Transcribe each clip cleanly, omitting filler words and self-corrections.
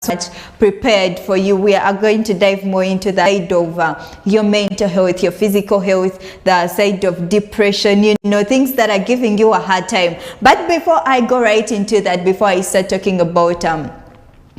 so much prepared for you. We are going to dive more into the side of your mental health, your physical health, the side of depression, you know, things that are giving you a hard time. But before I go right into that, before I start talking about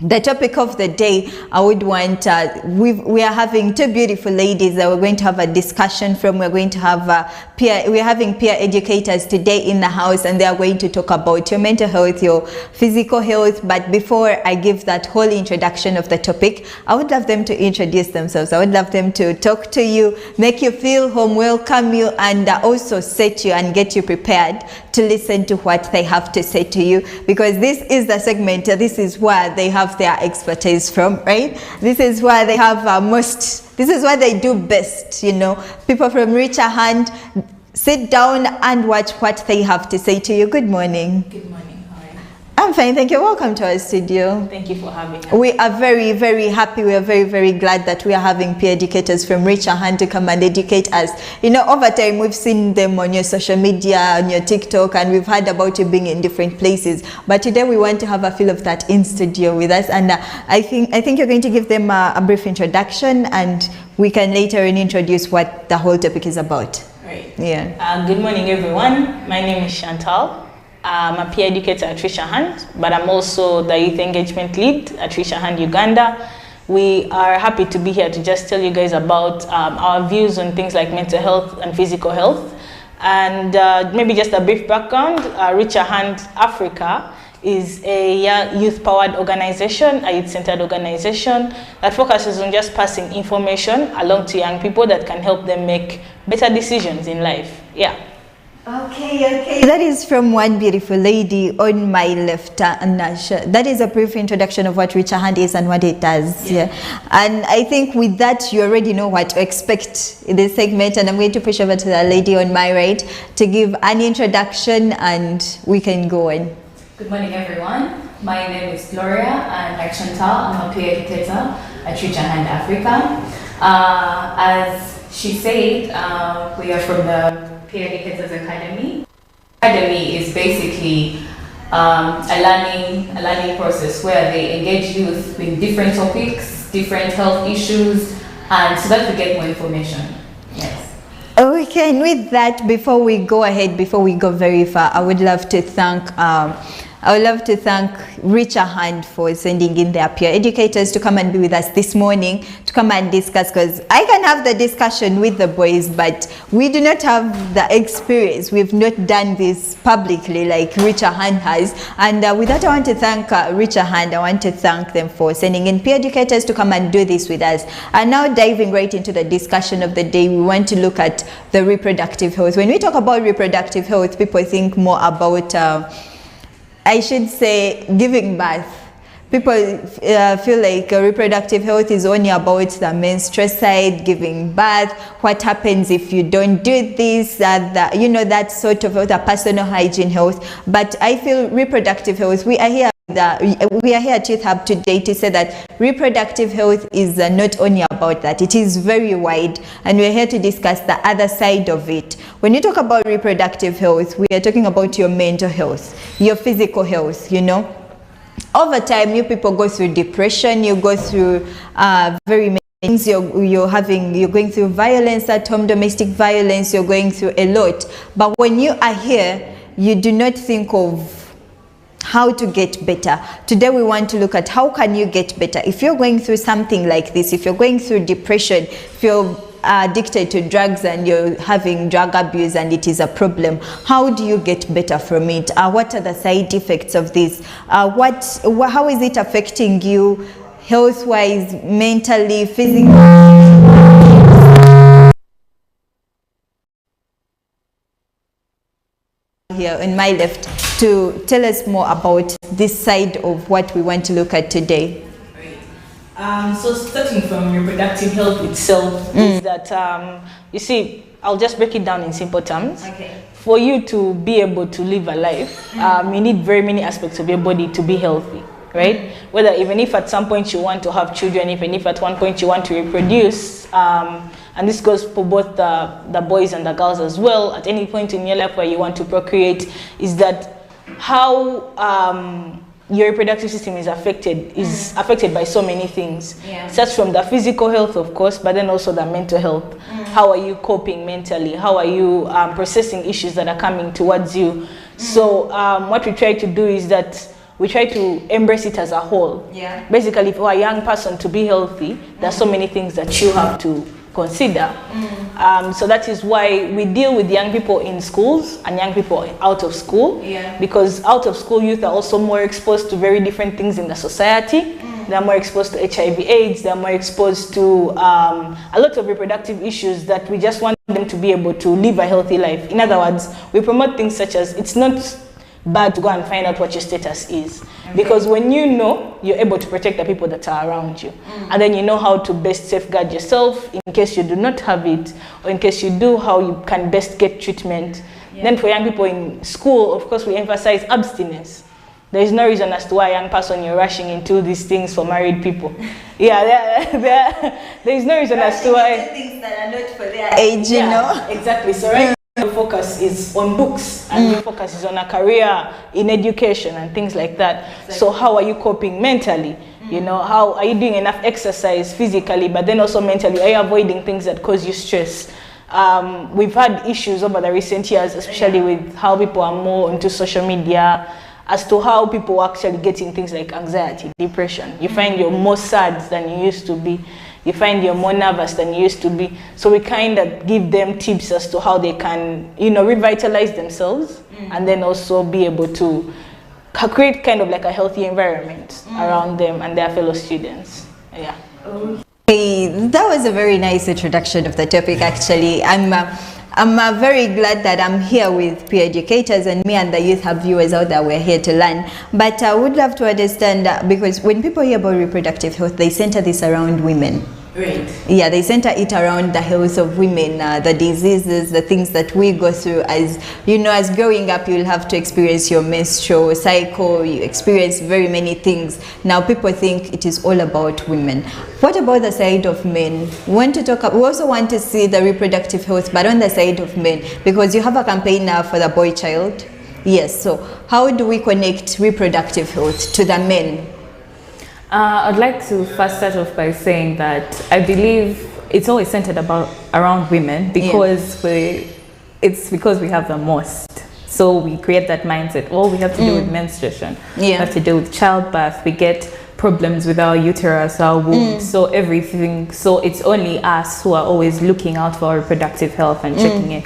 the topic of the day, I would want, we are having two beautiful ladies that we're going to have a discussion from. We're going to have we're having peer educators today in the house, and they are going to talk about your mental health, your physical health. But before I give that whole introduction of the topic, I would love them to introduce themselves. I would love them to talk to you, make you feel home, welcome you, and also set you and get you prepared to listen to what they have to say to you, because this is the segment, this is where they have their expertise from, right? This is where they have this is what they do best, you know. People from richer hand, sit down and watch what they have to say to you. Good morning. Good morning. How are you? I'm fine, thank you. Welcome to our studio. Thank you for having us. We are very, very happy. We are very, very glad that we are having peer educators from richer hand to come and educate us. You know, over time, we've seen them on your social media, on your TikTok, and we've heard about you being in different places. But today we want to have a feel of that in studio with us. And I think you're going to give them a brief introduction, and we can later on introduce what the whole topic is about. Right. Yeah. Good morning, everyone. My name is Chantal. I'm a peer educator at Richer Hand, but I'm also the youth engagement lead at Richer Hand, Uganda. We are happy to be here to just tell you guys about our views on things like mental health and physical health. And maybe just a brief background, Richer Hand Africa is a youth-powered organization, a youth-centered organization that focuses on just passing information along to young people that can help them make better decisions in life. Yeah. Okay. That is from one beautiful lady on my left, Nasha. That is a brief introduction of what Richer Hand is and what it does. Yeah. And I think with that, you already know what to expect in this segment. And I'm going to push over to the lady on my right to give an introduction, and we can go on. Good morning, everyone. My name is Gloria, and like Chantal, I'm a peer educator at Richer Hand Africa. As she said, we are from the Peer Educators Academy. Academy is basically a learning process where they engage youth with different topics, different health issues, and so that we get more information. Yes. Okay, and with that, before we go ahead, before we go very far, I would love to thank Richer Hand for sending in their peer educators to come and be with us this morning, to come and discuss, because I can have the discussion with the boys, but we do not have the experience. We've not done this publicly like Richer Hand has. And with that, I want to thank Richer Hand. I want to thank them for sending in peer educators to come and do this with us. And now diving right into the discussion of the day, we want to look at the reproductive health. When we talk about reproductive health, people think more about I should say giving birth. People feel like reproductive health is only about the menstrual side, giving birth, what happens if you don't do this, that sort of the personal hygiene health. But I feel reproductive health, we are here at Youth Hub today to say that reproductive health is not only about that, it is very wide, and we're here to discuss the other side of it. When you talk about reproductive health, we are talking about your mental health, your physical health, you know. Over time, you people go through depression, you go through very many things, you're going through violence at home, domestic violence, you're going through a lot. But when you are here, you do not think of how to get better. Today we want to look at how can you get better. If you're going through something like this, if you're going through depression, if you're addicted to drugs and you're having drug abuse and it is a problem, how do you get better from it? What are the side effects of this? How is it affecting you health-wise, mentally, physically? Here on my left to tell us more about this side of what we want to look at today. So starting from reproductive health itself is that, you see, I'll just break it down in simple terms. Okay. For you to be able to live a life, you need very many aspects of your body to be healthy, right? Whether even if at some point you want to have children, even if at one point you want to reproduce, and this goes for both the boys and the girls as well, at any point in your life where you want to procreate, is that how your reproductive system is affected by so many things. Yeah. It starts from the physical health, of course, but then also the mental health. How are you coping mentally? How are you processing issues that are coming towards you? So what we try to do is that we try to embrace it as a whole. Yeah. Basically, for a young person to be healthy, there's so many things that you have to consider. So that is why we deal with young people in schools and young people out of school. Yeah. Because out of school youth are also more exposed to very different things in the society. They're more exposed to HIV/AIDS. They're more exposed to a lot of reproductive issues that we just want them to be able to live a healthy life. In other words, we promote things such as it's not bad to go and find out what your status is. Because when you know, you're able to protect the people that are around you. And then you know how to best safeguard yourself in case you do not have it, or in case you do, how you can best get treatment. Then for young people in school, of course, we emphasize abstinence. There is no reason as to why a young person you're rushing into these things for married people. Yeah, there is no reason as to why. Things that are not for their age, you know. Exactly. So right now, your focus is on books, and your focus is on a career in education and things like that. Exactly. So how are you coping mentally? You know, how are you doing enough exercise physically, but then also mentally? Are you avoiding things that cause you stress? We've had issues over the recent years, especially with how people are more into social media, as to how people are actually getting things like anxiety, depression. You find you're more sad than you used to be. You find you're more nervous than you used to be. So we kind of give them tips as to how they can, you know, revitalize themselves and then also be able to create kind of like a healthy environment around them and their fellow students. Yeah. Hey, that was a very nice introduction of the topic, actually. I'm very glad that I'm here with peer educators, and me and the Youth Hub viewers out there, we're here to learn. But I would love to understand, because when people hear about reproductive health, they center this around women. Right. Yeah, they center it around the health of women, the diseases, the things that we go through. As you know, as growing up, you'll have to experience your menstrual cycle, you experience very many things. Now people think it is all about women. What about the side of men? We also want to see the reproductive health, but on the side of men, because you have a campaign now for the boy child. Yes, so how do we connect reproductive health to the men? I'd like to first start off by saying that I believe it's always centered around women because it's because we have the most. So we create that mindset. All we have to do with menstruation. We have to do with childbirth. We get problems with our uterus, our womb, so everything. So it's only us who are always looking out for our reproductive health and checking it.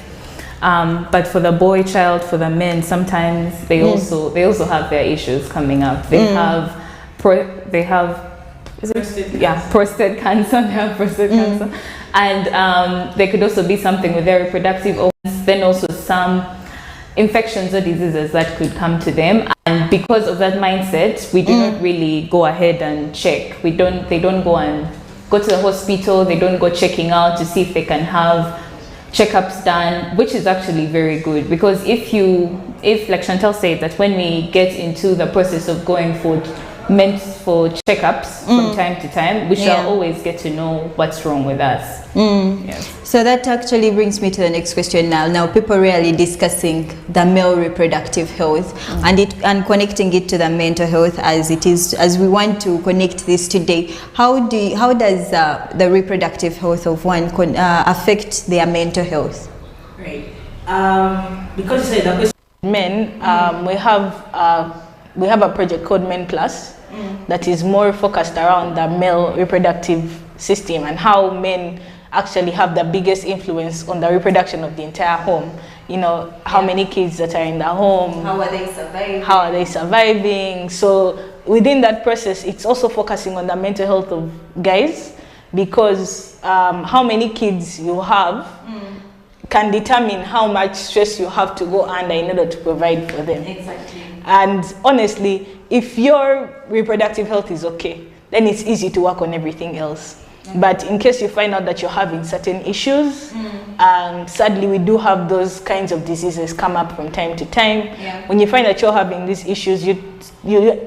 But for the boy child, for the men, sometimes they also have their issues coming up. They have prostate cancer. They have prostate cancer, and there could also be something with their reproductive organs. Then also some infections or diseases that could come to them, and because of that mindset, we do not really go ahead and check. They don't go to the hospital. They don't go checking out to see if they can have checkups done, which is actually very good, because if like Chantal said, that when we get into the process of going for checkups from time to time, we shall always get to know what's wrong with us. Yes. So that actually brings me to the next question now. Now people really discussing the male reproductive health and connecting it to the mental health as we want to connect this today. How does the reproductive health of one affect their mental health? Right. Because you said that men, we have a project called Men Plus that is more focused around the male reproductive system and how men actually have the biggest influence on the reproduction of the entire home. You know, how many kids that are in the home. How are they surviving? So within that process, it's also focusing on the mental health of guys, because how many kids you have can determine how much stress you have to go under in order to provide for them. Exactly. And honestly, if your reproductive health is okay, then it's easy to work on everything else. But in case you find out that you're having certain issues, and sadly we do have those kinds of diseases come up from time to time. When you find that you're having these issues, you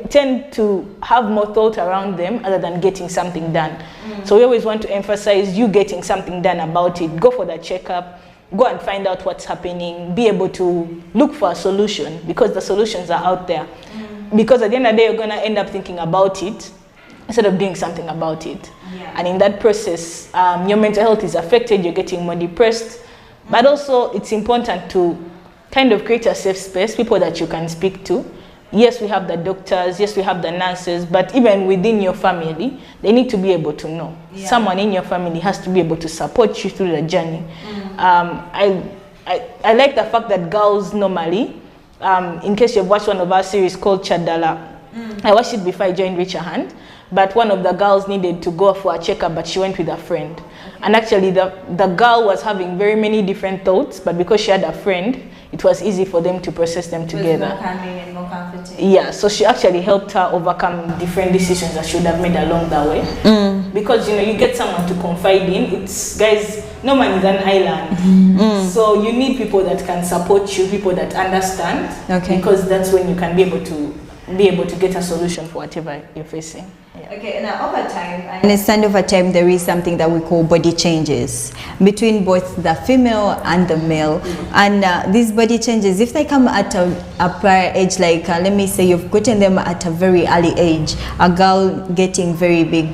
tend to have more thought around them other than getting something done. So we always want to emphasize you getting something done about it. Go for the checkup. Go and find out what's happening, be able to look for a solution, because the solutions are out there. because at the end of the day, you're going to end up thinking about it instead of doing something about it. And in that process, your mental health is affected, you're getting more depressed. But also, it's important to kind of create a safe space, people that you can speak to. Yes, we have the doctors, yes, we have the nurses, but even within your family, they need to be able to know. Someone in your family has to be able to support you through the journey. I like the fact that girls normally, in case you've watched one of our series called Chadala, I watched it before I joined Reach a Hand, but one of the girls needed to go for a checkup, but she went with a friend. And actually the girl was having very many different thoughts, but because she had a friend, it was easy for them to process them together. More calming and more comforting. Yeah, so she actually helped her overcome different decisions that she would have made along the way. Because you get someone to confide in. It's, guys, no man is an island. So you need people that can support you, people that understand. Because that's when you can be able to get a solution for whatever you're facing. Okay, now over time, I understand over time there is something that we call body changes between both the female and the male. And these body changes, if they come at a prior age, like let me say you've gotten them at a very early age, a girl getting very big,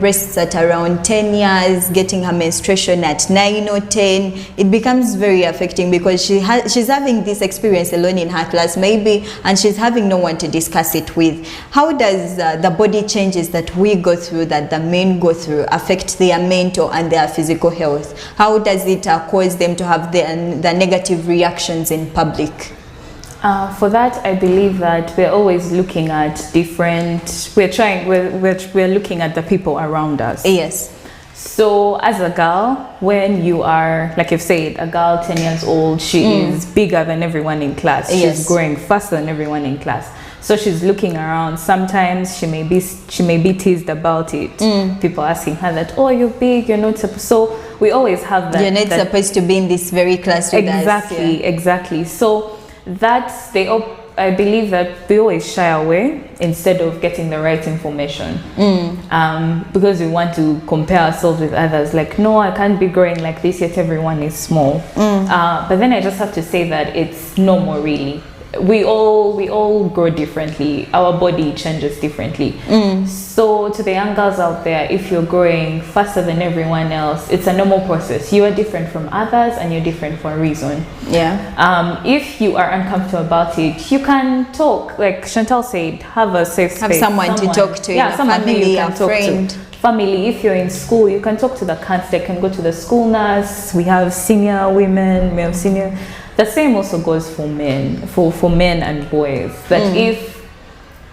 breasts at around 10 years, getting her menstruation at 9 or 10, it becomes very affecting because she's having this experience alone in her class maybe, and she's having no one to discuss it with. How does the body changes that we go through, that the men go through, affect their mental and their physical health? How does it cause them to have the negative reactions in public? For that, I believe that we're always looking at we're looking at the people around us. Yes. So as a girl, when you are, like you've said, a girl 10 years old, she is bigger than everyone in class. She's growing faster than everyone in class. So she's looking around. Sometimes she may be teased about it. People asking her that, oh, you're big, you're not supposed. So we always have that. You're not supposed to be in this very class with us. Exactly. So that's I believe that we always shy away instead of getting the right information. Because we want to compare ourselves with others. Like, no, I can't be growing like this, yet everyone is small. But then I just have to say that it's normal, really. We all grow differently. Our body changes differently. So to the young girls out there, if you're growing faster than everyone else, it's a normal process. You are different from others and you're different for a reason. If you are uncomfortable about it, you can talk. Like Chantal said, have a safe space. Have someone to talk to. Family, a friend. Family, if you're in school, you can talk to the counselor, you can go to the school nurse. We have senior women, we have senior. The same also goes for men, for men and boys. That if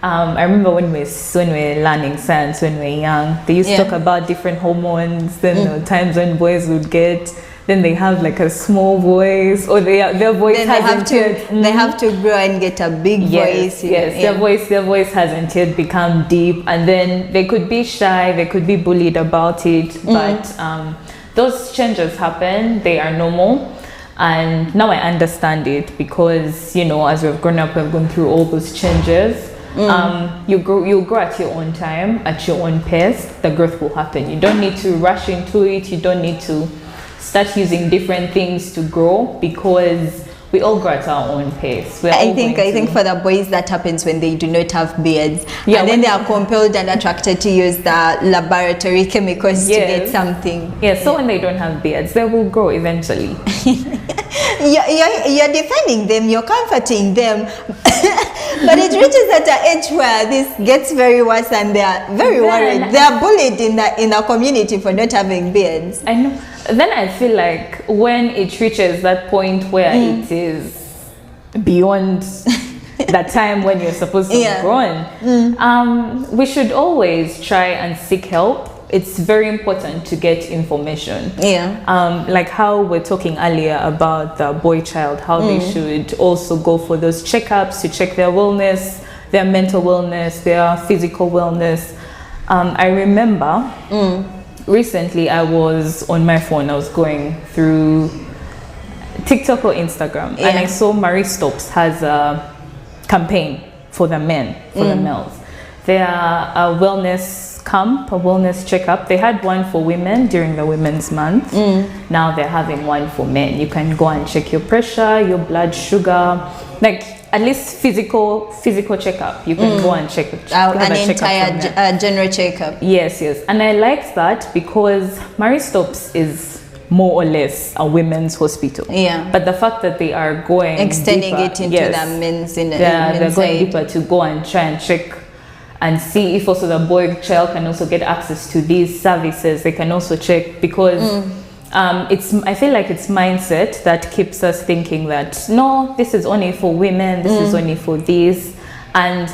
I remember when we were learning science when we were young, they used to talk about different hormones. Then there were times when boys would then they have like a small voice, or their voice hasn't yet. They have to grow and get a big voice. Their voice hasn't yet become deep, and then they could be shy, they could be bullied about it. But those changes happen; they are normal. And now I understand it because, as we've grown up, we've gone through all those changes. You'll grow at your own time, at your own pace. The growth will happen. You don't need to rush into it. You don't need to start using different things to grow, because we all grow at our own pace. I think for the boys that happens when they do not have beards, and then they are compelled and attracted to use the laboratory chemicals to get something. So when they don't have beards, they will grow eventually. You're defending them, you're comforting them, but it reaches at an age where this gets very worse, and they are very worried. They are bullied in the community for not having beards. I know. Then I feel like when it reaches that point where it is beyond the time when you're supposed to be grown, we should always try and seek help. It's very important to get information. Like how we're talking earlier about the boy child, how they should also go for those checkups to check their wellness, their mental wellness, their physical wellness. I remember recently I was on my phone, I was going through TikTok or Instagram, and I saw Marie Stopes has a campaign for the men, for the males. They are a wellness camp, a wellness checkup. They had one for women during the Women's Month. Now they're having one for men. You can go and check your pressure, your blood sugar. Like, at least physical checkup. You can go and check it. An entire general checkup. Yes. And I liked that because Marie Stopes is more or less a women's hospital. Yeah. But the fact that they are going extending deeper, it into the men's they're going deeper to go and try and check and see if also the boy child can also get access to these services. They can also check because I feel like it's mindset that keeps us thinking that no, this is only for women, this is only for these, and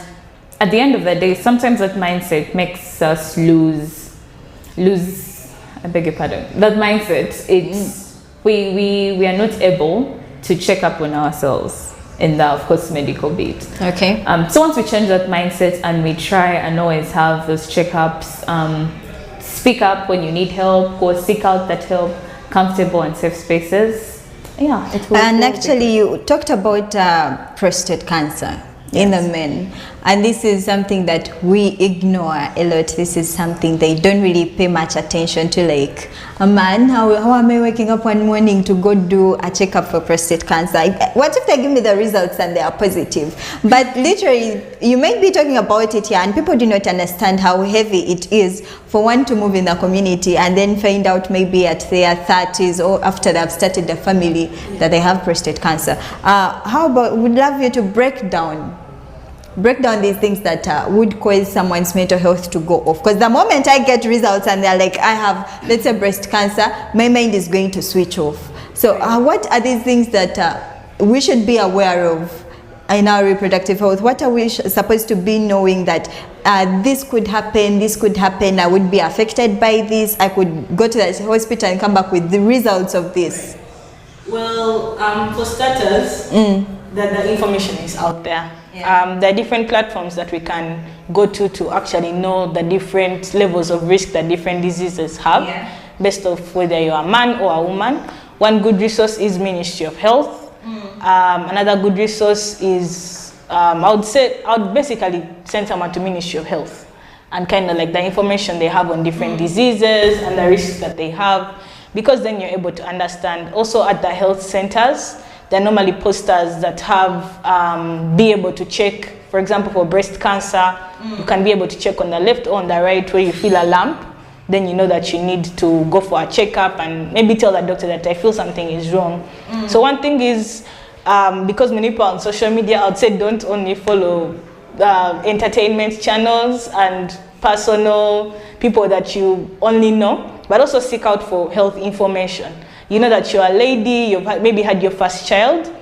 at the end of the day, sometimes that mindset makes us lose. I beg your pardon. That mindset, we are not able to check up on ourselves in the, of course, medical bit. Okay. So once we change that mindset and we try and always have those checkups, speak up when you need help, go seek out that help, comfortable and safe spaces. Yeah, it will. And actually, you talked about prostate cancer in the men, and this is something that we ignore a lot. This is something they don't really pay much attention to. Like, a man, how am I waking up one morning to go do a checkup for prostate cancer? What if they give me the results and they are positive? But literally, you might be talking about it here and people do not understand how heavy it is for one to move in the community and then find out maybe at their 30s or after they've started the family that they have prostate cancer. How about, would love you to break down these things that would cause someone's mental health to go off. Because the moment I get results and they're like, I have, let's say, breast cancer, my mind is going to switch off. So what are these things that we should be aware of in our reproductive health? What are we supposed to be knowing that this could happen, I would be affected by this, I could go to the hospital and come back with the results of this? Well, for starters, the information is out there. Yeah. There are different platforms that we can go to actually know the different levels of risk that different diseases have, based off whether you're a man or a woman. One good resource is Ministry of Health. Another good resource is, I would basically send someone to Ministry of Health and kind of like the information they have on different diseases and the risks that they have, because then you're able to understand. Also at the health centers, there are normally posters that have, be able to check, for example, for breast cancer, you can be able to check on the left or on the right where you feel a lump. Then you know that you need to go for a checkup and maybe tell the doctor that I feel something is wrong. So one thing is, because many people on social media, I would say don't only follow entertainment channels and personal people that you only know, but also seek out for health information. You know that you're a lady, you've maybe had your first child,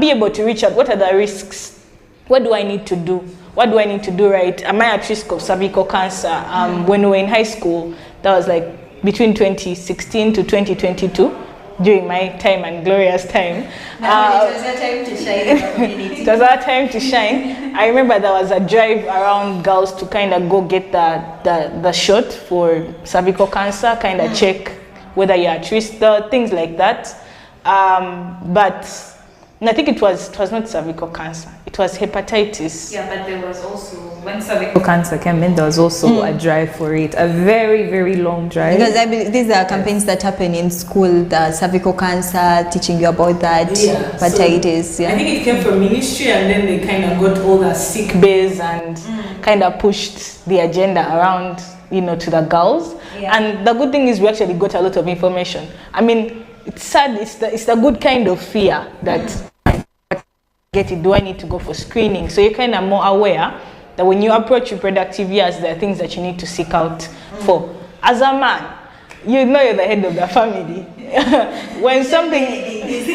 be able to reach out. What are the risks? What do I need to do? What do I need to do right? Am I at risk of cervical cancer? When we were in high school, that was like between 2016 to 2022, during my time and Gloria's time. It was our time to shine in the community. It was our time to shine. I remember there was a drive around girls to kind of go get the shot for cervical cancer, kind of check whether you're at risk, things like that. But I think it was not cervical cancer, it was hepatitis. Yeah, but there was also, when cervical cancer came in, there was also a drive for it, a very, very long drive. Because I believe these are campaigns that happen in school, the cervical cancer, teaching you about that, hepatitis. So I think it came from ministry, and then they kind of got all the sick bays and kind of pushed the agenda around, to the girls. And the good thing is we actually got a lot of information. I mean, it's sad, it's the good kind of fear that do I need to go for screening? So you're kind of more aware that when you approach reproductive years, there are things that you need to seek out for. As a man, you know you're the head of the family. When something, it's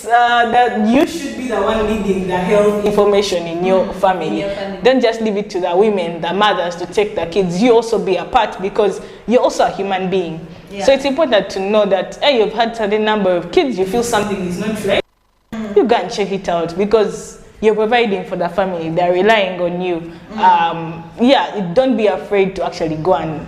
that you should be the one leading the health information in your family. Don't just leave it to the women, the mothers, to take the kids. You also be a part, because you're also a human being. So it's important to know that, hey, you've had a certain number of kids, you feel something is not right. You go and check it out, because you're providing for the family. They're relying on you. Don't be afraid to actually go and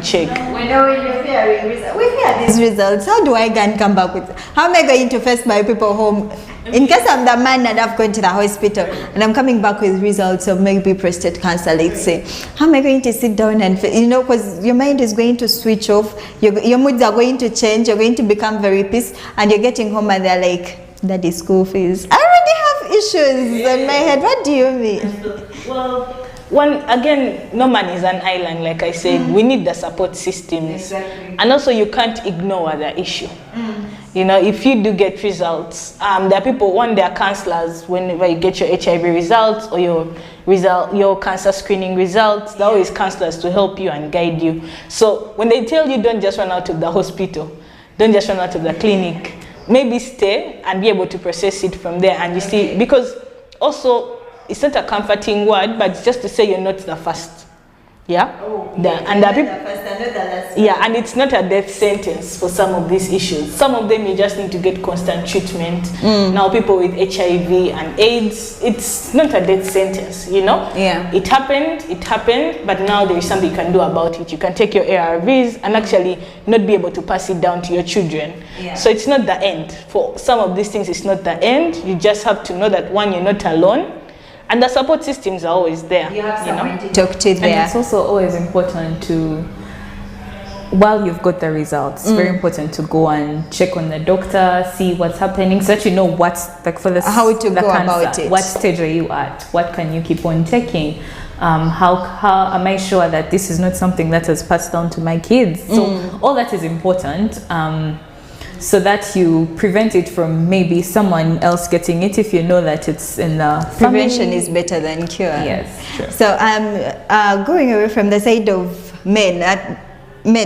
check. When you're hearing results, we hear these results. How do I go and come back with? How am I going to face my people home? In case I'm the man and I've gone to the hospital and I'm coming back with results of maybe prostate cancer, let's say, how am I going to sit down and, because your mind is going to switch off, your moods are going to change, you're going to become very pissed, and you're getting home and they're like, Daddy school fees. I already have issues in my head. What do you mean? Well, no man is an island, like I said. We need the support systems. Exactly. And also you can't ignore the issue. You know, if you do get results, there are people, there are counselors, whenever you get your HIV results or your cancer screening results, there are always counselors to help you and guide you. So when they tell you don't just run out of the hospital, don't just run out of the clinic, maybe stay and be able to process it from there. And you see, because also, it's not a comforting word, but it's just to say you're not the first. Yeah? And it's not a death sentence for some of these issues. Some of them you just need to get constant treatment. Now people with HIV and AIDS, it's not a death sentence, you know? Yeah. It happened, but now there is something you can do about it. You can take your ARVs and actually not be able to pass it down to your children. Yeah. So it's not the end. For some of these things, it's not the end. You just have to know that one, you're not alone. And the support systems are always there. You have someone to talk to there. And it's also always important to, while you've got the results, it's very important to go and check on the doctor, see what's happening, so that you know what's like for how to go about it. What stage are you at? What can you keep on taking? How am I sure that this is not something that has passed down to my kids? So all that is important. So that you prevent it from maybe someone else getting it if you know that it's in the prevention family. is better than cure. Yes, true. So going away from the side of men,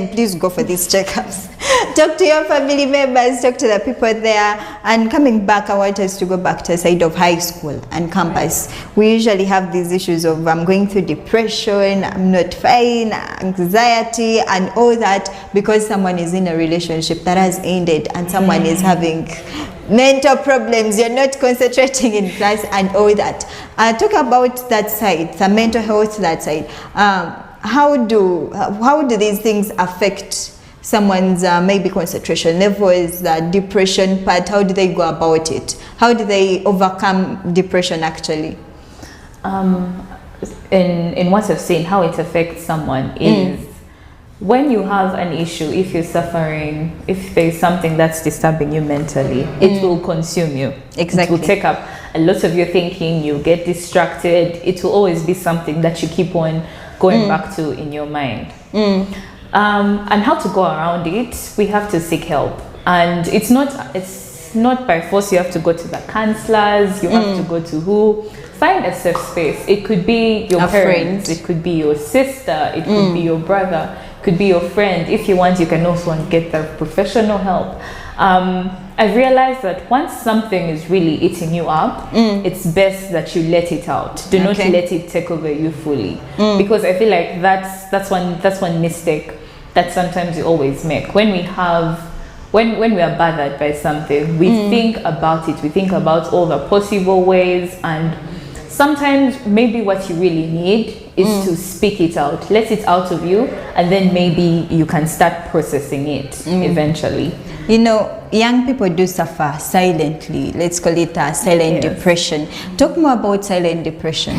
please go for these checkups. Talk to your family members, talk to the people there. And coming back, I want us to go back to the side of high school and campus. We usually have these issues of I'm going through depression, I'm not fine, anxiety and all that because someone is in a relationship that has ended and someone is having mental problems, you're not concentrating in class and all that. Talk about that side, the mental health, that side. How do these things affect someone's maybe concentration levels, depression part? How do they go about it? How do they overcome depression actually? In what I've seen, how it affects someone is when you have an issue, if you're suffering, if there's something that's disturbing you mentally, it will consume you. Exactly. It will take up a lot of your thinking, you'll get distracted. It will always be something that you keep on going back to in your mind. And how to go around it, we have to seek help. And it's not by force. You have to go to the counselors, you have to go to who. Find a safe space. It could be your parents, it could be your sister, it could be your brother, it could be your friend. If you want, you can also get the professional help. I've realized that once something is really eating you up, it's best that you let it out. Do not let it take over you fully, because I feel like that's one mistake that sometimes we always make. When we are bothered by something, we think about it. We think about all the possible ways, and sometimes maybe what you really need is to speak it out, let it out of you, and then maybe you can start processing it eventually. You know, young people do suffer silently. Let's call it a silent depression. Talk more about silent depression.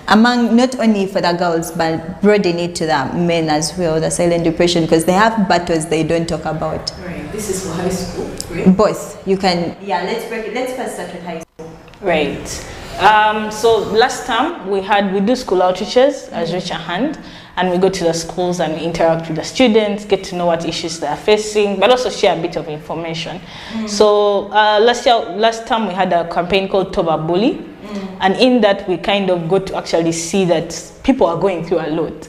Among, not only for the girls, but broaden it to the men as well, the silent depression, because they have battles they don't talk about. Right. This is for high school, right? Both. You can, let's break it. Let's first start with high school. Right. So last time we do school outreaches as Reach a Hand, and we go to the schools and we interact with the students, get to know what issues they are facing, but also share a bit of information. So last time we had a campaign called Toba Bully, and in that we kind of got to actually see that people are going through a lot.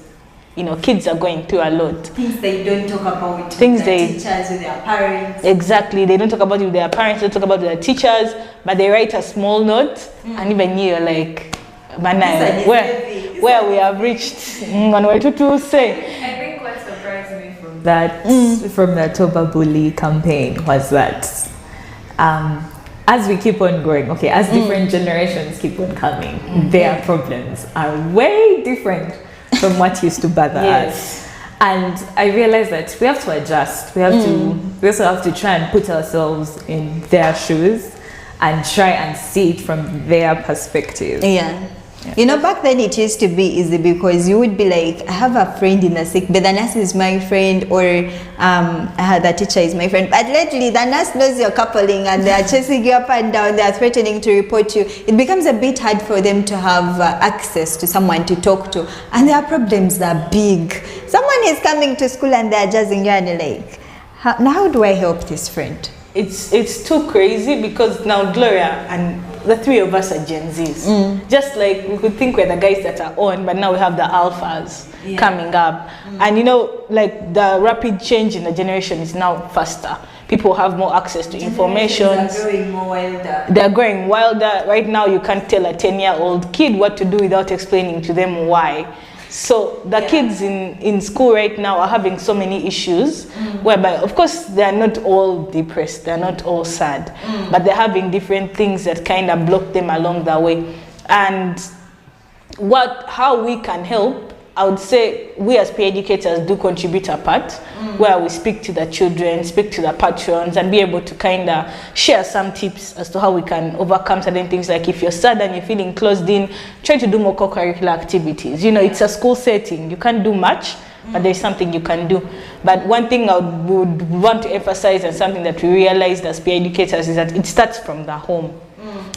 You know, kids are going through a lot. Things they don't talk about with Things their teachers, with their parents. Exactly. They don't talk about it with their parents, they don't talk about it with their teachers, but they write a small note, and even you're like, Manai, where we have reached. To say. I think what surprised me from the Toba Bully campaign was that as we keep on growing, as different generations keep on coming, their problems are way different from what used to bother us. And I realized that we have to adjust. We also have to try and put ourselves in their shoes and try and see it from their perspective. Yeah. You know, back then it used to be easy because you would be like, I have a friend in the sick, but the nurse is my friend, or the teacher is my friend. But lately, the nurse knows you're coupling and they're chasing you up and down, they're threatening to report you. It becomes a bit hard for them to have access to someone to talk to. And their problems are big. Someone is coming to school and they're jazzing you and you're like, how do I help this friend? It's too crazy because now Gloria and the three of us are Gen Zs. Just like we could think we're the guys that are on, but now we have the alphas coming up. And you know, like the rapid change in the generation is now faster. People have more access to information. They're growing more wilder. They're growing wilder. Right now, you can't tell a 10-year-old kid what to do without explaining to them why. So the kids in school right now are having so many issues whereby, of course, they are not all depressed, they're not all sad, but they're having different things that kind of block them along the way. And how we can help, I would say we as peer educators do contribute a part where we speak to the children, speak to the patrons, and be able to kind of share some tips as to how we can overcome certain things. Like if you're sad and you're feeling closed in, try to do more co-curricular activities. You know, it's a school setting. You can't do much, but there's something you can do. But one thing I would want to emphasize, and something that we realized as peer educators, is that it starts from the home.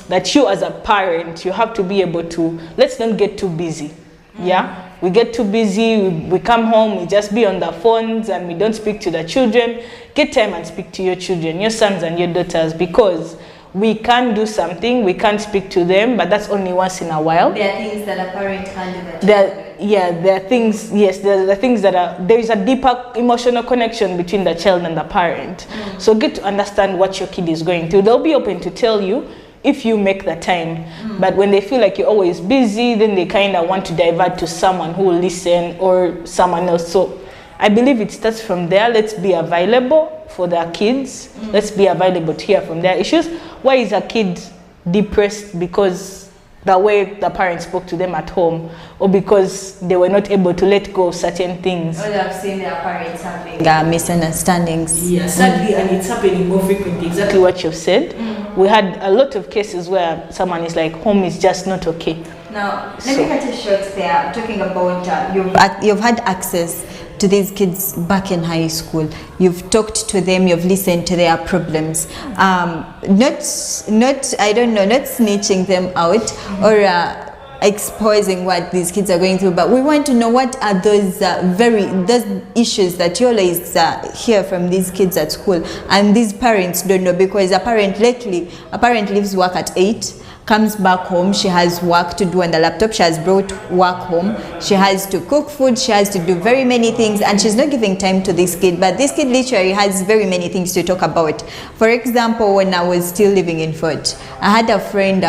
That you as a parent, you have to be able to, let's not get too busy. Yeah, we get too busy, we come home, we just be on the phones and we don't speak to the children. Get time and speak to your children, your sons and your daughters, because we can do something, we can't speak to them, but that's only once in a while. There are things that a parent can't do. There are things, yes, there are things that there is a deeper emotional connection between the child and the parent. So get to understand what your kid is going through. They'll be open to tell you if you make the time, but when they feel like you're always busy, then they kind of want to divert to someone who will listen or someone else. So I believe it starts from there. Let's be available for their kids. Let's be available to hear from their issues. Why is a kid depressed? Because the way the parents spoke to them at home, or because they were not able to let go of certain things. Or they've seen their parents having misunderstandings. Yeah, sadly, and it's happening more frequently. Exactly what you've said. We had a lot of cases where someone is like, home is just not okay. Now, let me cut it short there. Talking about you've had access to these kids back in high school. You've talked to them, you've listened to their problems. Not snitching them out or exposing what these kids are going through, but we want to know what are those those issues that you always hear from these kids at school and these parents don't know, because a parent leaves work at 8, comes back home, she has work to do on the laptop, she has brought work home, she has to cook food, she has to do very many things, and she's not giving time to this kid. But this kid literally has very many things to talk about. For example, when I was still living in Fort, I had a friend,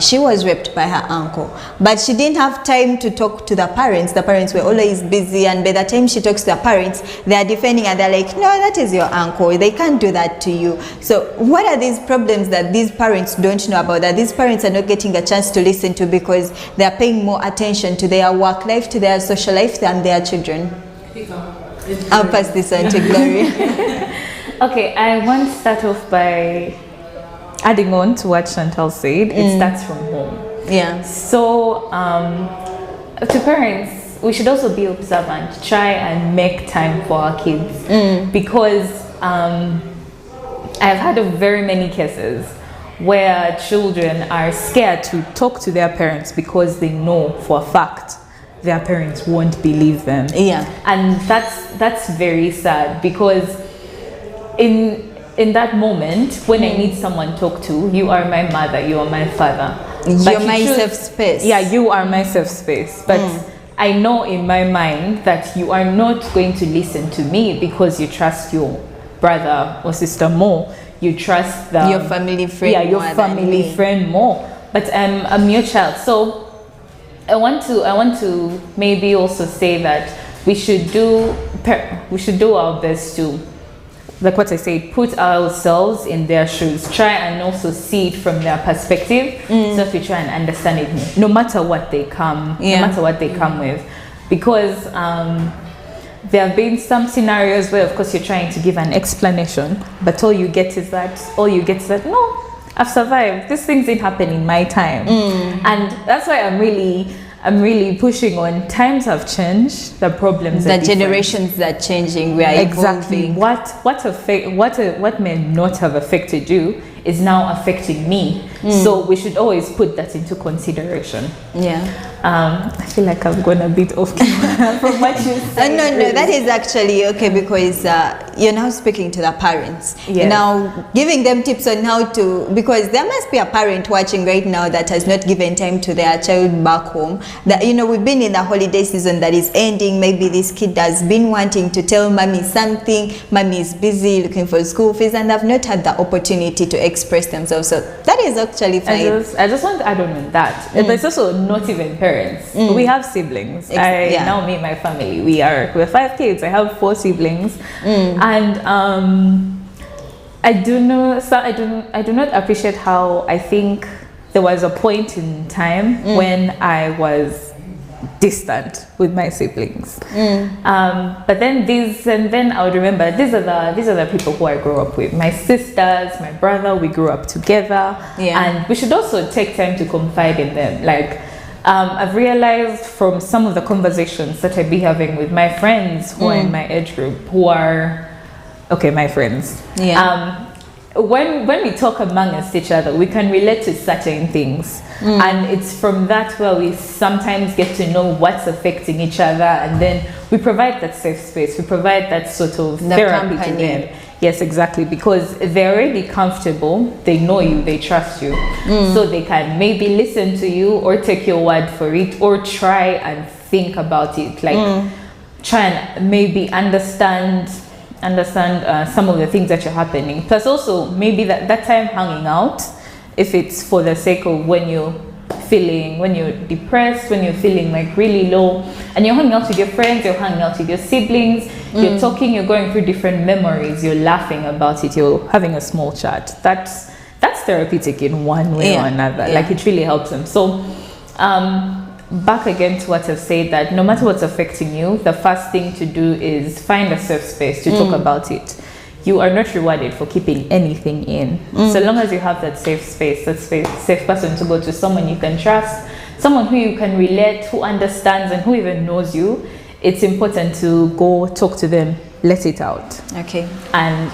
she was raped by her uncle, but she didn't have time to talk to the parents. The parents were always busy, and by the time she talks to the parents, they are defending and they're like, no, that is your uncle, they can't do that to you. So what are these problems that these parents don't know about, that these parents are not getting a chance to listen to because they are paying more attention to their work life, to their social life than their children? I'll pass this on to Gloria. Okay, I want to start off by adding on to what Chantal said. It starts from home. Yeah. So to parents, we should also be observant, try and make time for our kids, because I've had very many cases where children are scared to talk to their parents because they know for a fact their parents won't believe them. Yeah. And that's very sad, because in that moment, when I need someone to talk to, you are my mother, you are my father. You're my safe space. Yeah, you are my safe space. But I know in my mind that you are not going to listen to me because you trust your brother or sister more. You trust your family friend. Yeah, your family friend more. But I'm your child. So I want to maybe also say that we should do our best to, like what I said, put ourselves in their shoes, try and also see it from their perspective, so that we try and understand it, no matter what they come with. Because there have been some scenarios where, of course, you're trying to give an explanation, but all you get is that, no, I've survived. These things didn't happen in my time. And that's why I'm really pushing on. Times have changed. The problems The are different. generations are changing. We are Exactly. evolving. What may not have affected you is now affecting me. So we should always put that into consideration. Yeah. I feel like I've gone a bit off camera from what you said. No, that is actually okay, because you're now speaking to the parents. Yes. You're now giving them tips on how to, because there must be a parent watching right now that has not given time to their child back home. That, you know, we've been in the holiday season that is ending. Maybe this kid has been wanting to tell mommy something. Mommy is busy looking for school fees, and they've not had the opportunity to express themselves. So that is actually fine. I just want to add on that. But it's also not even parents. We have siblings. I now meet my family. We're 5 kids. I have 4 siblings, and I do not appreciate how I think there was a point in time when I was distant with my siblings. But then I would remember these are the people who I grew up with. My sisters, my brother, we grew up together. And we should also take time to confide in them. Like, I've realized from some of the conversations that I'd be having with my friends who are in my age group, who are my friends. When we talk amongst each other, we can relate to certain things, and it's from that where we sometimes get to know what's affecting each other, and then we provide that safe space, we provide that sort of therapy to them. Yes, exactly, because they're already comfortable, they know you, they trust you, so they can maybe listen to you or take your word for it, or try and think about it, like try and maybe understand some of the things that are happening. Plus also maybe that time hanging out, if it's for the sake of when you're depressed, when you're feeling like really low, and you're hanging out with your friends, you're hanging out with your siblings, you're talking, you're going through different memories, you're laughing about it, you're having a small chat. That's therapeutic in one way or another. Like, it really helps them. So back again to what I've said, that no matter what's affecting you, the first thing to do is find a safe space to talk about it. You are not rewarded for keeping anything in. So long as you have that safe space, that safe person to go to, someone you can trust, someone who you can relate, who understands and who even knows you, it's important to go talk to them, let it out. Okay. And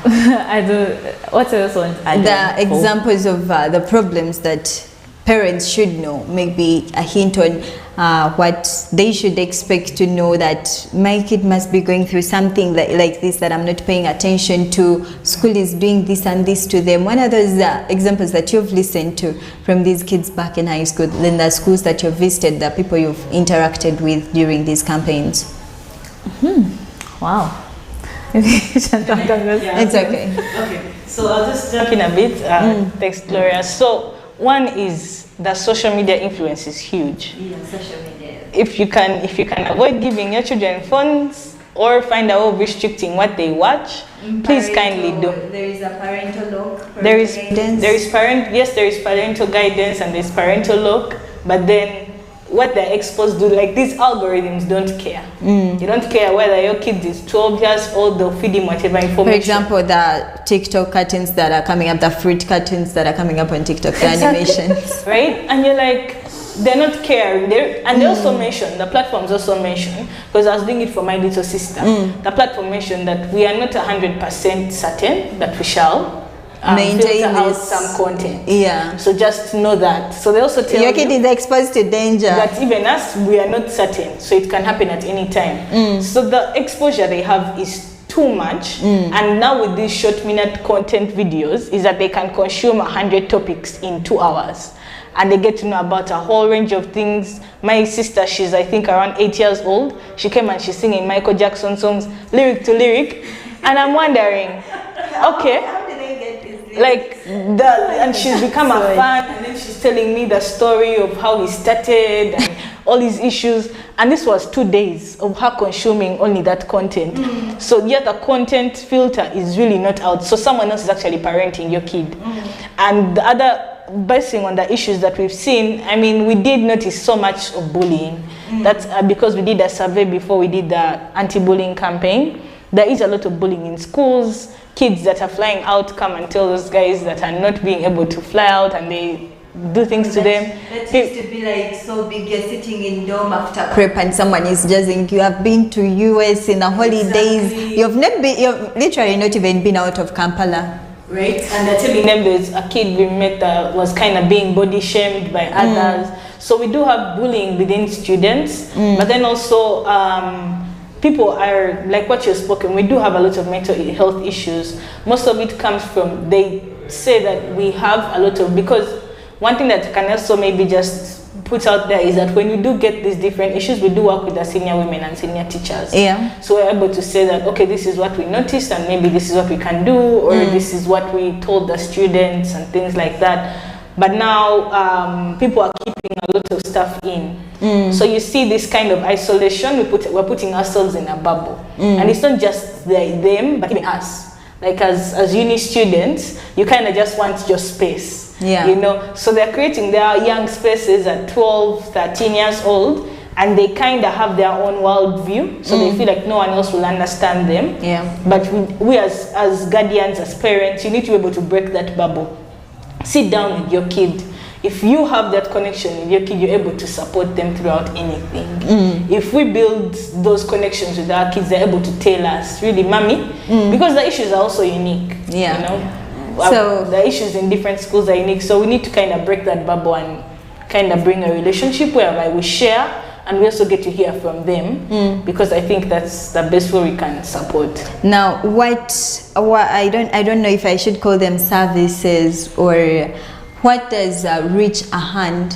what else want to add? The examples of the problems that parents should know, maybe a hint on what they should expect to know, that my kid must be going through something like this that I'm not paying attention to. School is doing this and this to them. One of those examples that you've listened to from these kids back in high school, in the schools that you've visited, the people you've interacted with during these campaigns? Wow. It's okay. Okay, so I'll just jump in a bit. Thanks, Gloria. So one is that social media influence is huge. Social media. If you can avoid giving your children phones or find a way of restricting what they watch, please kindly do. There is a parental lock. There is parental guidance and there's parental lock, but then what they're exposed to, like these algorithms don't care. You don't care whether your kid is 12 years old, they'll feed him whatever information. For example, the TikTok cartoons that are coming up, the fruit cartoons that are coming up on TikTok, the animations. Right? And you're like, they're not caring. They also mention, the platforms also mention, because I was doing it for my little sister, the platform mentioned that we are not 100% certain that we shall maintain out some content. Yeah. So just know that. So they also tell your kid is exposed to danger. That even us, we are not certain. So it can happen at any time. So the exposure they have is too much. And now with these short-minute content videos, is that they can consume 100 topics in 2 hours. And they get to know about a whole range of things. My sister, she's I think around 8 years old. She came and she's singing Michael Jackson songs, lyric to lyric. And I'm wondering, okay. How do they get this? Like and she's become a fan, and then she's telling me the story of how he started and all his issues, and this was 2 days of her consuming only that content. So yet the content filter is really not out, so someone else is actually parenting your kid. And the other, basing on the issues that we've seen, I mean, we did notice so much of bullying. That's because we did a survey before we did the anti-bullying campaign. There is a lot of bullying in schools, kids that are flying out come and tell those guys that are not being able to fly out, and they do things to them. That used to be like so big. You're sitting in dorm after prep and someone is judging. You have been to US in the holidays. Exactly. You've literally not even been out of Kampala. Right? And they're telling them there's a kid we met that was kind of being body shamed by others. So we do have bullying within students, but then also people are, like what you've spoken, we do have a lot of mental health issues. Most of it comes from, they say that we have a lot of, because one thing that can also maybe just put out there is that when you do get these different issues, we do work with the senior women and senior teachers. Yeah. So we're able to say that, okay, this is what we noticed, and maybe this is what we can do, or this is what we told the students and things like that. But now people are keeping a lot of stuff in. So you see this kind of isolation. We're putting ourselves in a bubble, and it's not just them, but even us. Like as uni students, you kind of just want your space. Yeah. You know, so they're creating their young spaces at 12, 13 years old, and they kind of have their own world view, so they feel like no one else will understand them. Yeah. But we as guardians, as parents, you need to be able to break that bubble. Sit down with your kid. If you have that connection with your kid, you're able to support them throughout anything. If we build those connections with our kids, they're able to tell us, really, mommy, because the issues are also unique. Yeah. You know? So the issues in different schools are unique, so we need to kind of break that bubble and kind of bring a relationship whereby we share and we also get to hear from them, because I think that's the best way we can support. now, what I don't know if I should call them services, or what does Reach a Hand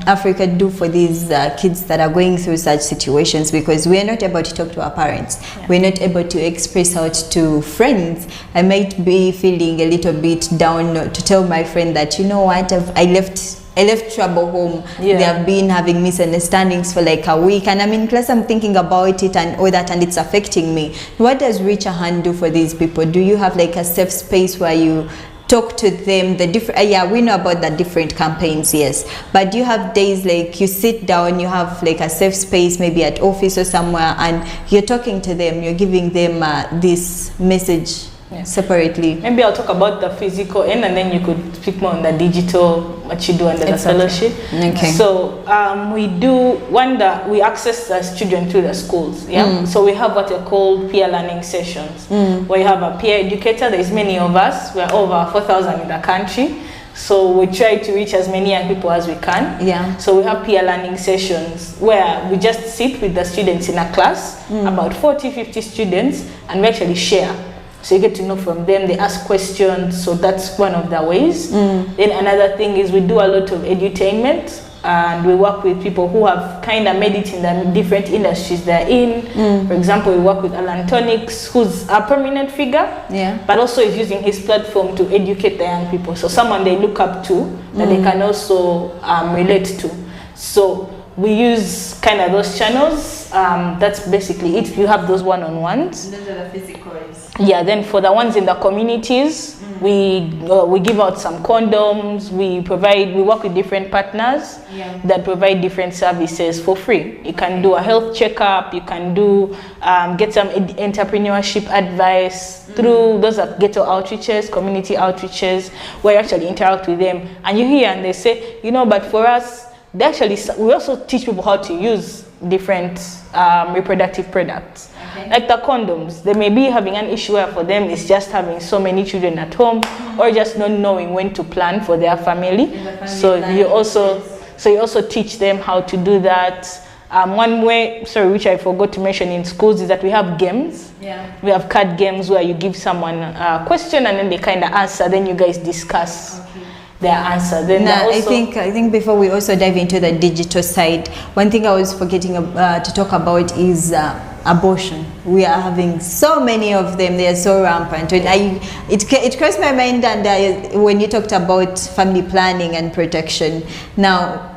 Africa do for these kids that are going through such situations? Because we are not able to talk to our parents. We're not able to express out to friends. I might be feeling a little bit down to tell my friend that, you know what, I left trouble home. Yeah. They have been having misunderstandings for like a week, and I'm in class, I'm thinking about it and all that, and it's affecting me. What does Reach a Hand do for these people? Do you have like a safe space where you talk to them? The different, yeah, we know about the different campaigns, yes, but do you have days like you sit down, you have like a safe space, maybe at office or somewhere, and you're talking to them, you're giving them this message separately? Maybe I'll talk about the physical end, and then you could speak more on the digital, what you do under the fellowship. Okay. So we do we access the children through the schools. Yeah. So we have what are called peer learning sessions, where you have a peer educator. There's many of us. We're over 4,000 in the country. So we try to reach as many young people as we can. Yeah. So we have peer learning sessions where we just sit with the students in a class, about 40, 50 students, and we actually share. So you get to know from them, they ask questions, so that's one of the ways. Then another thing is we do a lot of edutainment, and we work with people who have kind of made it in the different industries they're in. For example, we work with Alan Tonix, who's a prominent figure, but also is using his platform to educate the young people. So someone they look up to, that they can also relate to. So we use kind of those channels. That's basically it. You have those one-on-ones. Those are the physicals. Yeah, then for the ones in the communities, we give out some condoms. We work with different partners that provide different services for free. You can do a health checkup. You can do get some entrepreneurship advice through those are ghetto outreaches, community outreaches, where you actually interact with them, and you hear and they say, you know, but for us, we also teach people how to use different reproductive products. Like the condoms, they may be having an issue where for them it's just having so many children at home, or just not knowing when to plan for their family. So you also teach them how to do that. One way, which I forgot to mention in schools, is that we have games. We have card games where you give someone a question and then they kind of answer, then you guys discuss their answer. Then I think before we also dive into the digital side, one thing I was forgetting to talk about is abortion. We are having so many of them. They are so rampant. It crossed my mind, and when you talked about family planning and protection. Now,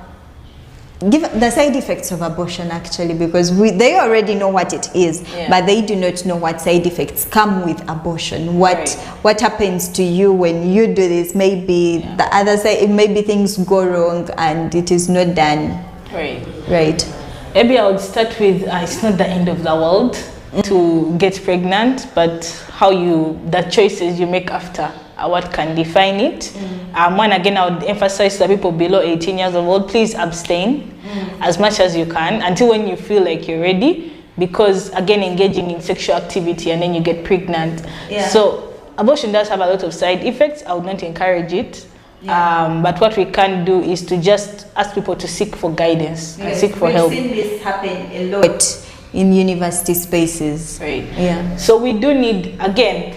give the side effects of abortion, actually, because they already know what it is, but they do not know what side effects come with abortion. What happens to you when you do this? Maybe the other side, maybe things go wrong and it is not done right. Maybe I would start with it's not the end of the world. to get pregnant, but the choices you make after are what can define it. One, again, I would emphasize that people below 18 years old, please abstain as much as you can until when you feel like you're ready, because again, engaging in sexual activity and then you get pregnant. So abortion does have a lot of side effects. I would not encourage it. But what we can do is to just ask people to seek for guidance and seek for help. We've seen this happen a lot in university spaces. Right. Yeah. So we do need, again,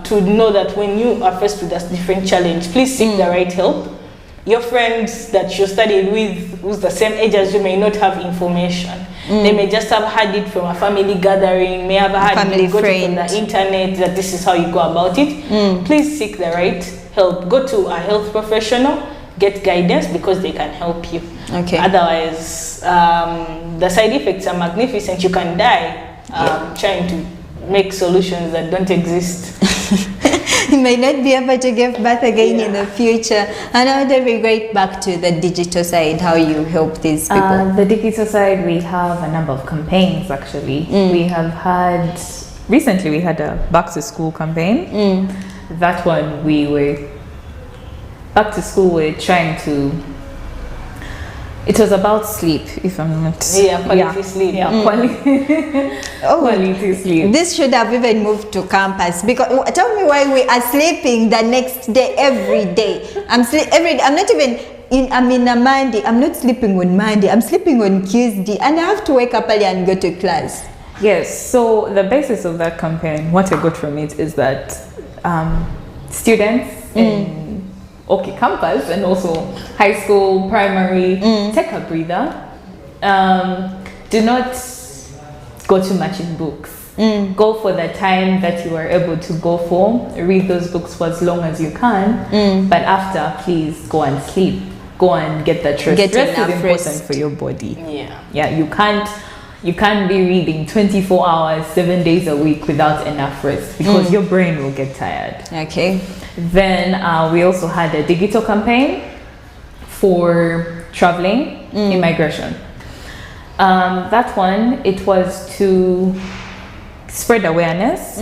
to know that when you are faced with a different challenge, please seek the right help. Your friends that you studied with, who's the same age as you, may not have information. They may just have had it from a family gathering, may have had it from the internet, that this is how you go about it. Please seek the right help. Go to a health professional, get guidance, because they can help you. Okay. Otherwise, the side effects are magnificent. You can die trying to make solutions that don't exist. You may not be able to give birth again in the future. And how do we get back to the digital side, how you help these people? The digital side, we have a number of campaigns actually. We have had, recently we had a back to school campaign. That one, we were back to school, we're trying to, it was about sleep, if I'm not... Quality sleep. Quality sleep. This should have even moved to campus, because tell me why we are sleeping the next day, every day. I'm not even I'm in a Monday. I'm not sleeping on Monday. I'm sleeping on Tuesday, and I have to wake up early and go to class. Yes. So the basis of that campaign, what I got from it is that students in campus and also high school, primary, take a breather. Do not go too much in books. Go for the time that you are able to go for. Read those books for as long as you can. But after, please go and sleep. Go and get that rest. Rest is important for your body. Yeah. You can't be reading 24 hours, 7 days a week without enough rest, because your brain will get tired. Okay. Then we also had a digital campaign for traveling, immigration. That one, it was to spread awareness.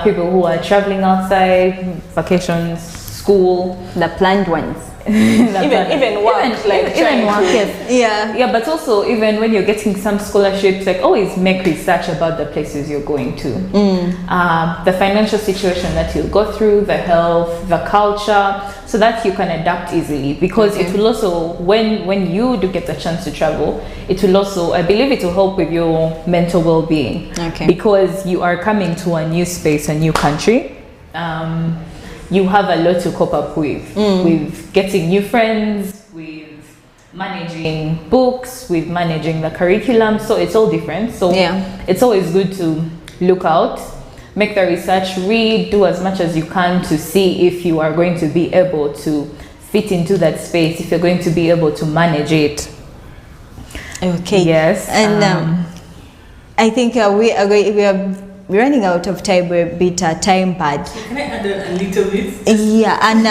People who are traveling outside, vacations, school. The planned ones. even work, but also even when you're getting some scholarships, like always make research about the places you're going to. The financial situation that you'll go through, the health, the culture, so that you can adapt easily, because it will also, when you do get the chance to travel, it will also, I believe it will help with your mental well-being, because you are coming to a new space, a new country. You have a lot to cope up with getting new friends, with managing books, with managing the curriculum. So it's all different. So it's always good to look out, make the research, read, do as much as you can to see if you are going to be able to fit into that space, if you're going to be able to manage it. Okay. Yes. And I think we're running out of time. We're a bit time bad. Can I add a little bit? Yeah, and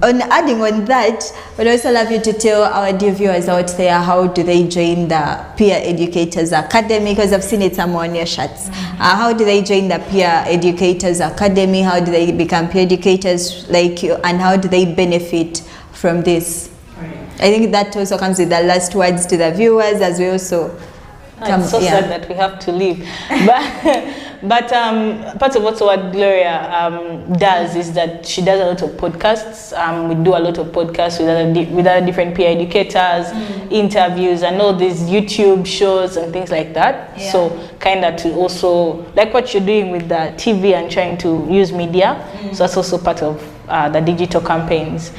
on adding on that, we'd also love you to tell our dear viewers out there, how do they join the Peer Educators Academy? Because I've seen it somewhere on your shirts. How do they join the Peer Educators Academy? How do they become peer educators like you? And how do they benefit from this? I think that also comes with the last words to the viewers, as we also... It's so sad that we have to leave, but part of what Gloria does is that she does a lot of podcasts. We do a lot of podcasts with other different peer educators, interviews, and all these YouTube shows and things like that. So kind of to also, like what you're doing with the TV and trying to use media, so that's also part of the digital campaigns.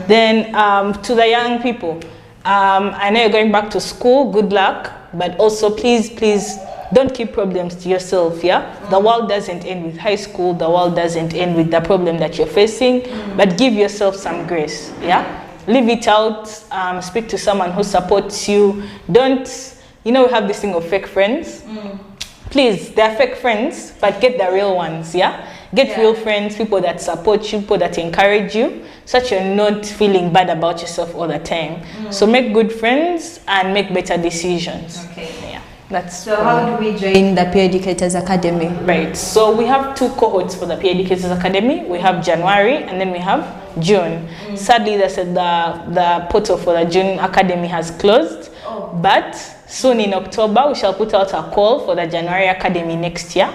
Then to the young people, I know you're going back to school, good luck. But also, please don't keep problems to yourself, The world doesn't end with high school. The world doesn't end with the problem that you're facing. But give yourself some grace, Leave it out. Speak to someone who supports you. Don't, we have this thing of fake friends. Please, they're fake friends, but get the real ones, Get real friends, people that support you, people that encourage you, so that you're not feeling bad about yourself all the time. So make good friends and make better decisions. So how do we join the Peer Educators Academy? Right, so we have 2 cohorts for the Peer Educators Academy. We have January and then we have June. Sadly, they said the portal for the June Academy has closed, but soon in October, we shall put out a call for the January Academy next year.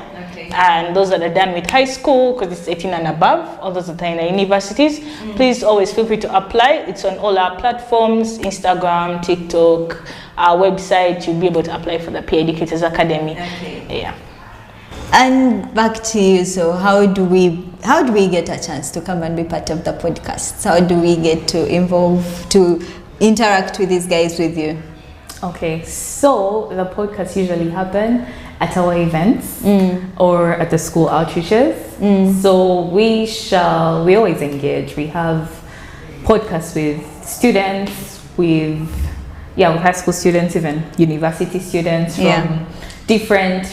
And those that are done with high school, because it's 18 and above, all those that are in the universities, please always feel free to apply. It's on all our platforms, Instagram, TikTok, our website. You'll be able to apply for the Peer Educators Academy. Yeah. And back to you. So how do we get a chance to come and be part of the podcast? How do we get to interact with these guys with you? Okay, so the podcasts usually happen at our events or at the school outreaches. So we always engage. We have podcasts with students, with high school students, even university students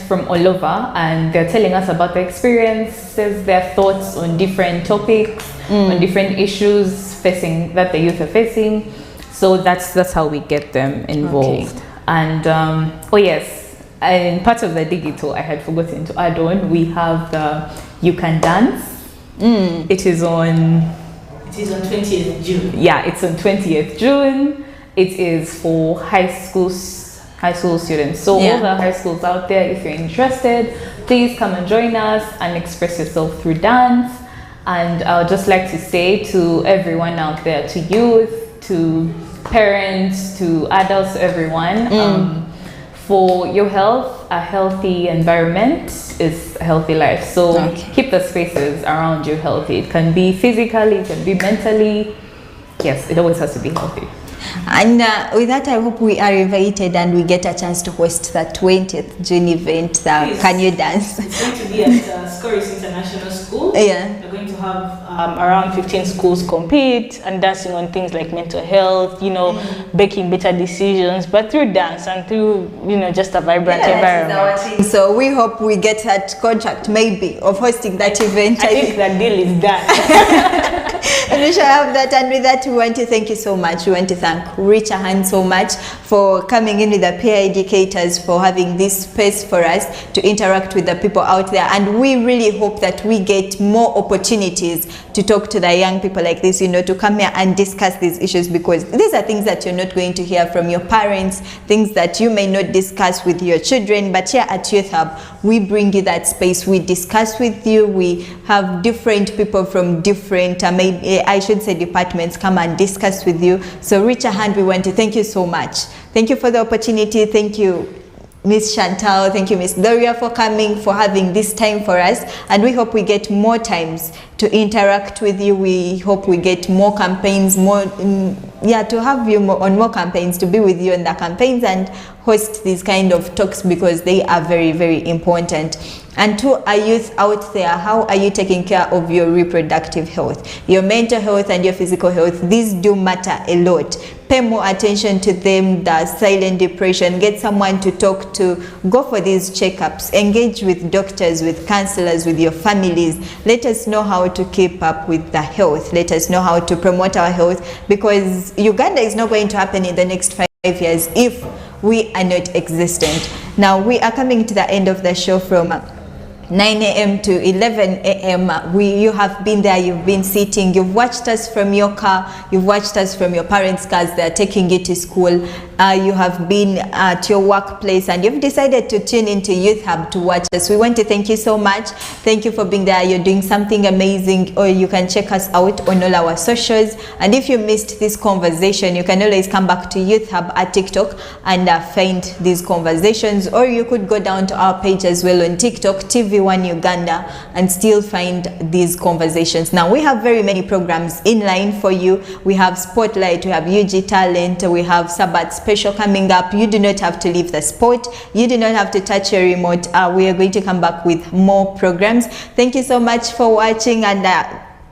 from all over, and they're telling us about their experiences, their thoughts on different topics, on different issues that the youth are facing. So that's how we get them involved. And in part of the digital, I had forgotten to add on, we have the You Can Dance. It is on 20th June. Yeah, it's on 20th June. It is for high school students. So all the high schools out there, if you're interested, please come and join us and express yourself through dance. And I would just like to say to everyone out there, to youth, to parents, to adults, everyone, for your health, a healthy environment is a healthy life. So keep the spaces around you healthy. It can be physically, it can be mentally. Yes, it always has to be healthy. And with that, I hope we are invited and we get a chance to host the 20th June event, the Can You Dance? It's going to be at Scoris International School. Yeah. We're going to have around 15 schools compete and dancing on things like mental health, making better decisions, but through dance and through, just a vibrant environment. So we hope we get that contract maybe of hosting that event. I think that deal is done. And we shall have that. And with that, we want to thank you so much. We want to thank Richard so much for coming in with the peer educators, for having this space for us to interact with the people out there. And we really hope that we get more opportunities to talk to the young people like this, to come here and discuss these issues, because these are things that you're not going to hear from your parents, things that you may not discuss with your children. But here at Youth Hub, we bring you that space. We discuss with you. We have different people from different, I should say, departments come and discuss with you. So Richard, we want to thank you so much. Thank you for the opportunity. Thank you, Miss Chantal. Thank you, Miss Doria, for coming, for having this time for us. And we hope we get more times to interact with you. We hope we get more campaigns, to have you on more campaigns, to be with you in the campaigns and host these kind of talks, because they are very, very important. And to our youth out there, how are you taking care of your reproductive health, your mental health and your physical health? These do matter a lot. Pay more attention to them. The silent depression, get someone to talk to, go for these checkups, engage with doctors, with counselors, with your families. Let us know how to keep up with the health. Let us know how to promote our health, because Uganda is not going to happen in the next 5 years if we are not existent. Now we are coming to the end of the show from 9 a.m. to 11 a.m. You have been there, you've been sitting, you've watched us from your car, you've watched us from your parents' cars, they're taking you to school, you have been at your workplace, and you've decided to tune into Youth Hub to watch us. We want to thank you so much. Thank you for being there. You're doing something amazing. Or you can check us out on all our socials. And if you missed this conversation, you can always come back to Youth Hub at TikTok and find these conversations. Or you could go down to our page as well on TikTok, TV1 Uganda, and still find these conversations. Now we have very many programs in line for you. We have Spotlight, we have UG Talent, we have Sabbath Special coming up. You do not have to leave the spot. You do not have to touch your remote. We are going to come back with more programs. Thank you so much for watching, and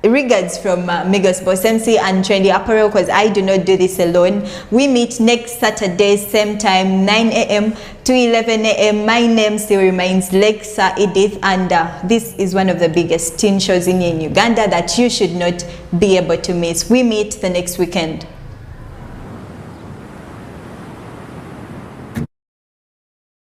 regards from Migos Boss MC and Trendy Apparel, because I do not do this alone. We meet next Saturday, same time, 9 a.m. to 11 a.m. My name still remains Lexa Edith, and this is one of the biggest teen shows in Uganda that you should not be able to miss. We meet the next weekend.